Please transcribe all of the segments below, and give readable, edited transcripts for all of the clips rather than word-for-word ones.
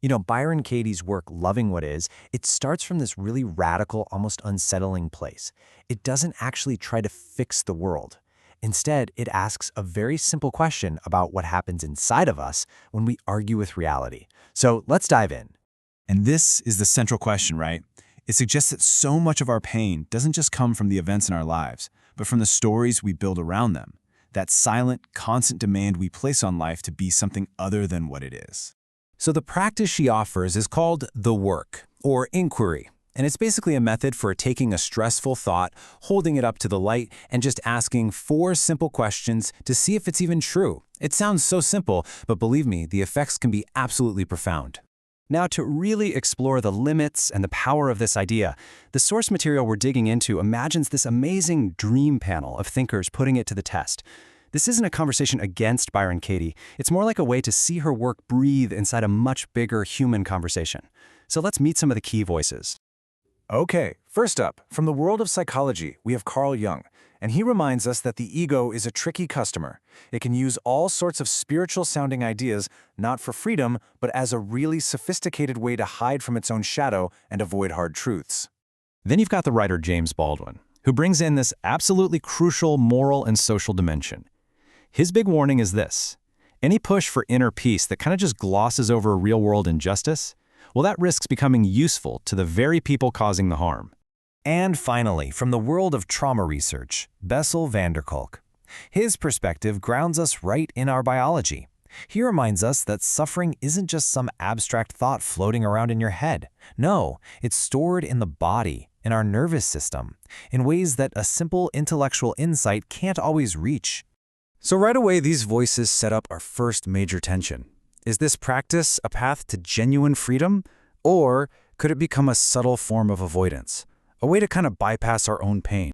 Byron Katie's work, Loving What Is, it starts from this really radical, almost unsettling place. It doesn't actually try to fix the world. Instead, it asks a very simple question about what happens inside of us when we argue with reality. So let's dive in. And this is the central question, right? It suggests that so much of our pain doesn't just come from the events in our lives, but from the stories we build around them. That silent, constant demand we place on life to be something other than what it is. So the practice she offers is called the work, or inquiry. And it's basically a method for taking a stressful thought, holding it up to the light, and just asking 4 simple questions to see if it's even true. It sounds so simple, but believe me, the effects can be absolutely profound. Now, to really explore the limits and the power of this idea, the source material we're digging into imagines this amazing dream panel of thinkers putting it to the test. This isn't a conversation against Byron Katie. It's more like a way to see her work breathe inside a much bigger human conversation. So let's meet some of the key voices. Okay, first up, from the world of psychology, we have Carl Jung, and he reminds us that the ego is a tricky customer. It can use all sorts of spiritual-sounding ideas, not for freedom, but as a really sophisticated way to hide from its own shadow and avoid hard truths. Then you've got the writer James Baldwin, who brings in this absolutely crucial moral and social dimension. His big warning is this: any push for inner peace that kind of just glosses over real-world injustice, well, that risks becoming useful to the very people causing the harm. And finally, from the world of trauma research, Bessel van der Kolk. His perspective grounds us right in our biology. He reminds us that suffering isn't just some abstract thought floating around in your head. No, it's stored in the body, in our nervous system, in ways that a simple intellectual insight can't always reach. So right away, these voices set up our first major tension. Is this practice a path to genuine freedom, or could it become a subtle form of avoidance, a way to kind of bypass our own pain?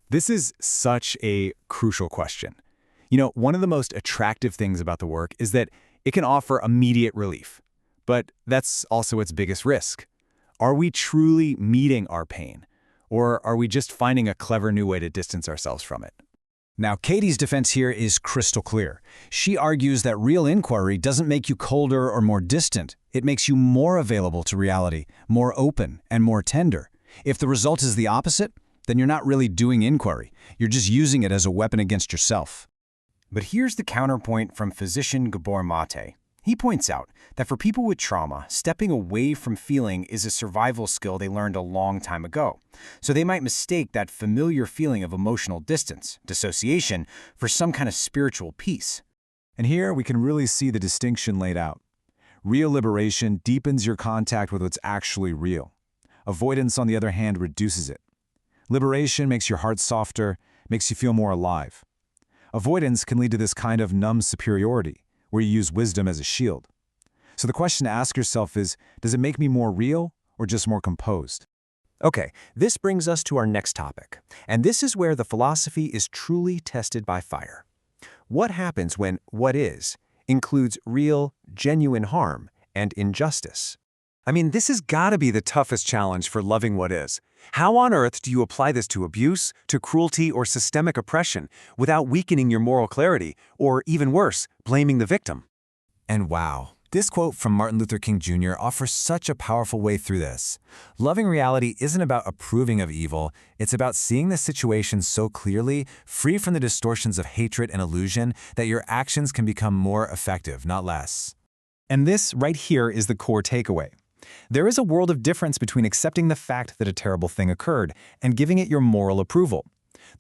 This is such a crucial question. One of the most attractive things about the work is that it can offer immediate relief, but that's also its biggest risk. Are we truly meeting our pain, or are we just finding a clever new way to distance ourselves from it? Now, Katie's defense here is crystal clear. She argues that real inquiry doesn't make you colder or more distant. It makes you more available to reality, more open, and more tender. If the result is the opposite, then you're not really doing inquiry. You're just using it as a weapon against yourself. But here's the counterpoint from physician Gabor Mate. He points out that for people with trauma, stepping away from feeling is a survival skill they learned a long time ago. So they might mistake that familiar feeling of emotional distance, dissociation, for some kind of spiritual peace. And here we can really see the distinction laid out. Real liberation deepens your contact with what's actually real. Avoidance, on the other hand, reduces it. Liberation makes your heart softer, makes you feel more alive. Avoidance can lead to this kind of numb superiority, where you use wisdom as a shield. So the question to ask yourself is, does it make me more real or just more composed? Okay, this brings us to our next topic, and this is where the philosophy is truly tested by fire. What happens when what is includes real, genuine harm and injustice? This has got to be the toughest challenge for loving what is. How on earth do you apply this to abuse, to cruelty, or systemic oppression without weakening your moral clarity, or even worse, blaming the victim? And wow, this quote from Martin Luther King Jr. offers such a powerful way through this. Loving reality isn't about approving of evil, it's about seeing the situation so clearly, free from the distortions of hatred and illusion, that your actions can become more effective, not less. And this right here is the core takeaway. There is a world of difference between accepting the fact that a terrible thing occurred and giving it your moral approval.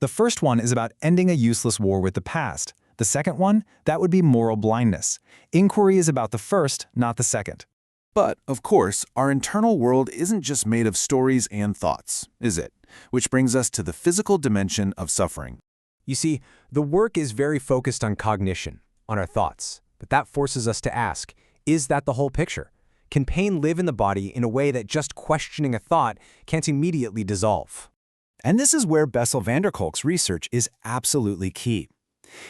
The first one is about ending a useless war with the past. The second one, that would be moral blindness. Inquiry is about the first, not the second. But, of course, our internal world isn't just made of stories and thoughts, is it? Which brings us to the physical dimension of suffering. You see, the work is very focused on cognition, on our thoughts. But that forces us to ask, is that the whole picture? Can pain live in the body in a way that just questioning a thought can't immediately dissolve? And this is where Bessel van der Kolk's research is absolutely key.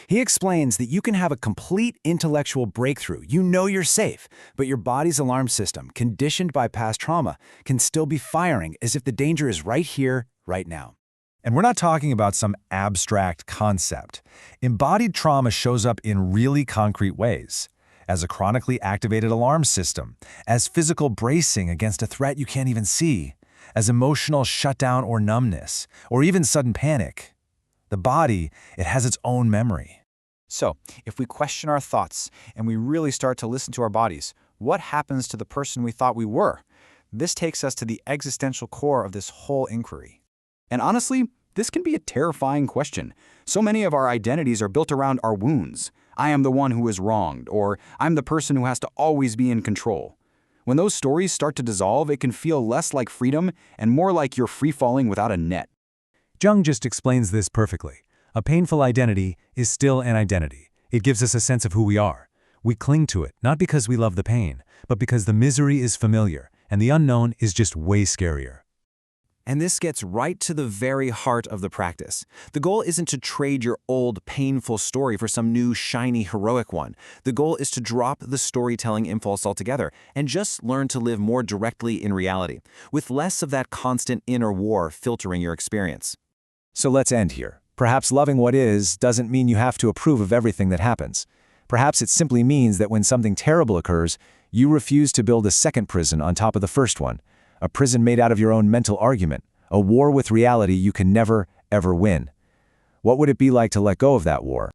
He explains that you can have a complete intellectual breakthrough. You know you're safe, but your body's alarm system, conditioned by past trauma, can still be firing as if the danger is right here, right now. And we're not talking about some abstract concept. Embodied trauma shows up in really concrete ways. as a chronically activated alarm system, as physical bracing against a threat you can't even see, as emotional shutdown or numbness, or even sudden panic. The body, it has its own memory. So, if we question our thoughts and we really start to listen to our bodies, what happens to the person we thought we were? This takes us to the existential core of this whole inquiry. And honestly, this can be a terrifying question. So many of our identities are built around our wounds. I am the one who is wronged, or I'm the person who has to always be in control. When those stories start to dissolve, it can feel less like freedom and more like you're free-falling without a net. Jung just explains this perfectly. A painful identity is still an identity. It gives us a sense of who we are. We cling to it, not because we love the pain, but because the misery is familiar, and the unknown is just way scarier. And this gets right to the very heart of the practice. The goal isn't to trade your old, painful story for some new, shiny, heroic one. The goal is to drop the storytelling impulse altogether and just learn to live more directly in reality, with less of that constant inner war filtering your experience. So let's end here. Perhaps loving what is doesn't mean you have to approve of everything that happens. Perhaps it simply means that when something terrible occurs, you refuse to build a second prison on top of the first one. A prison made out of your own mental argument, a war with reality you can never, ever win. What would it be like to let go of that war?